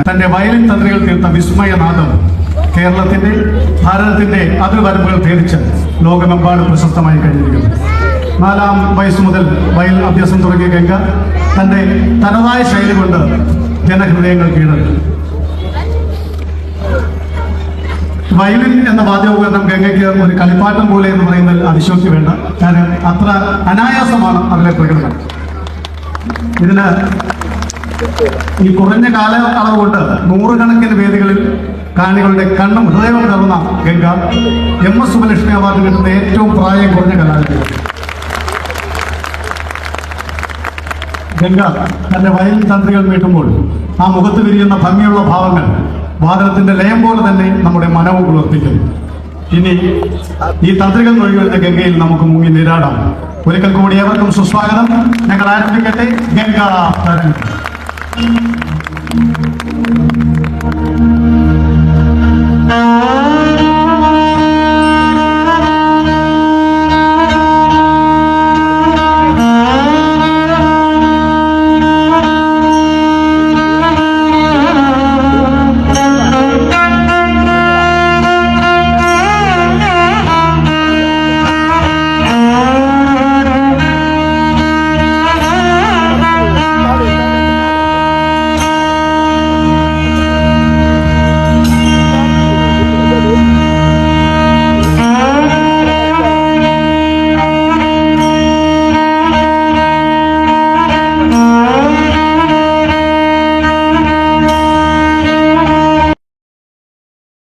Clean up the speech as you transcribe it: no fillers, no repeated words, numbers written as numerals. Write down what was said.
തന്റെ വയലിൻ തന്ത്രികൾ തീർത്ത വിസ്മയനാദം കേരളത്തിന്റെ ഭാരതത്തിന്റെ അതിർവരമ്പുകൾ ഭേദിച്ച് ലോകമെമ്പാടും പ്രശസ്തമായി കഴിഞ്ഞിരിക്കുന്നു. 4-ാം വയസ്സ് മുതൽ വയലിൻ അഭ്യാസം തുടങ്ങിയ ഗംഗ തന്റെ തനതായ ശൈലി കൊണ്ട് ജനഹൃദയങ്ങൾ കീഴടക്കി. വയലിൻ എന്ന വാദ്യോപകരണം ഗംഗയ്ക്ക് ഒരു കളിപ്പാട്ടം പോലെ എന്ന് പറയുന്നതിൽ അതിശോക്തി വേണ്ട. കാരണം അത്ര അനായാസമാണ് അതിലെ പ്രകടനം. ഇതിന് ഈ കുറഞ്ഞ കാലയളവ് കൊണ്ട് 100 കണക്കിന് വേദികളിൽ കാണികളുടെ കണ്ണും ഹൃദയവും കവർന്ന ഗംഗ MS സുബ്ബലക്ഷ്മി അവാർഡ് കിട്ടുന്ന ഏറ്റവും പ്രായം കുറഞ്ഞ കലാകാരി. ഗംഗ തന്റെ വയലിൻ തന്ത്രികൾ മീട്ടുമ്പോൾ ആ മുഖത്ത് വിരിയുന്ന ഭംഗിയുള്ള ഭാവങ്ങൾ വാദനത്തിന്റെ ലയം പോലെ തന്നെ നമ്മുടെ മനവും ഉണർത്തിക്കുന്നു. ഇനി ഈ തന്ത്രികൾ ഒഴിവെടുത്ത ഗംഗയിൽ നമുക്ക് മുങ്ങി നീരാടാം. ഒരിക്കൽ കൂടി ഏവർക്കും സുസ്വാഗതം. ഞങ്ങൾ ആരംഭിക്കട്ടെ. ഗംഗ തരംഗം.